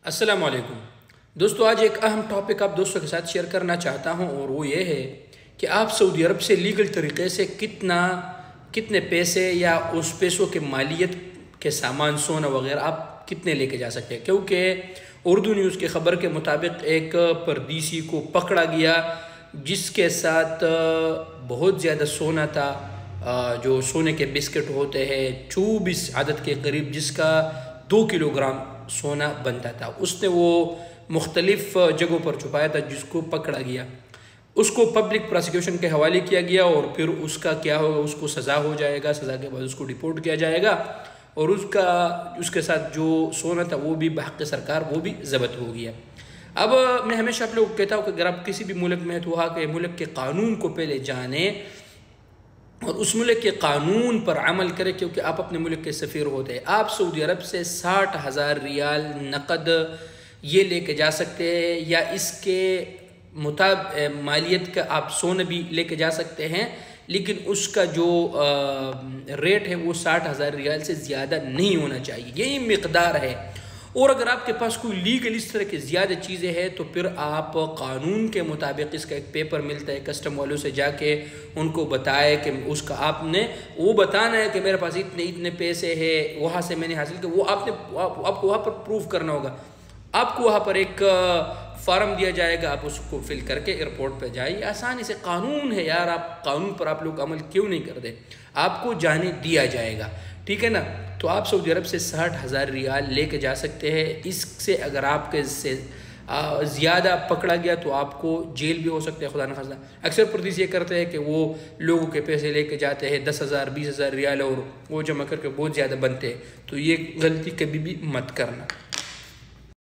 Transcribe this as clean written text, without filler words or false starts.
अस्सलामु अलैकुम दोस्तों, आज एक अहम टॉपिक आप दोस्तों के साथ शेयर करना चाहता हूं और वो ये है कि आप सऊदी अरब से लीगल तरीके से कितने पैसे या उस पैसों के मालियत के सामान सोना वगैरह आप कितने लेके जा सकते हैं। क्योंकि उर्दू न्यूज़ की ख़बर के मुताबिक एक परदेसी को पकड़ा गया जिसके साथ बहुत ज़्यादा सोना था, जो सोने के बिस्किट होते हैं 24 आदद के करीब, जिसका 2 किलोग्राम सोना बनता था। उसने वो मुख्तलिफ जगहों पर छुपाया था, जिसको पकड़ा गया। उसको पब्लिक प्रोसिक्यूशन के हवाले किया गया और फिर उसका क्या होगा, उसको सज़ा हो जाएगा। सज़ा के बाद उसको डिपोर्ट किया जाएगा और उसके साथ जो सोना था वो भी बहक़ सरकार वो भी ज़ब्त हो गया। अब मैं हमेशा आप लोगों को कहता हूँ कि अगर आप किसी भी मुल्क में हैं तो वहाँ के मुल्क के कानून को पहले जाने और उस मुल्क के कानून पर अमल करें, क्योंकि आप अपने मुल्क के सफ़ीर होते हैं। आप सऊदी अरब से 60,000 रियाल नकद ये लेके जा सकते हैं या इसके मालियत का आप सोना भी लेके जा सकते हैं, लेकिन उसका जो रेट है वो 60,000 रियाल से ज़्यादा नहीं होना चाहिए। यही मिक़दार है। और अगर आपके पास कोई लीगल इस तरह की ज़्यादा चीज़ें हैं तो फिर आप कानून के मुताबिक इसका एक पेपर मिलता है, कस्टम वालों से जाके उनको बताए कि उसका आपने वो बताना है कि मेरे पास इतने इतने पैसे हैं, वहाँ से मैंने हासिल किया। वो आपको वहाँ पर प्रूफ करना होगा। आपको वहाँ पर एक फार्म दिया जाएगा, आप उसको फिल करके एयरपोर्ट पर जाइए। आसानी से कानून है यार, आप कानून पर आप लोग अमल क्यों नहीं करते? आपको जाने दिया जाएगा, ठीक है ना। तो आप सऊदी अरब से 60,000 रियाल लेके जा सकते हैं। इससे अगर आपके से ज़्यादा पकड़ा गया तो आपको जेल भी हो सकता है, खुदा न खास्ता। अक्सर परदेसी ये करते हैं कि वो लोगों के पैसे लेके जाते हैं 10,000 20,000 रियाल और वो जमा करके बहुत ज़्यादा बनते हैं। तो ये गलती कभी भी मत करना।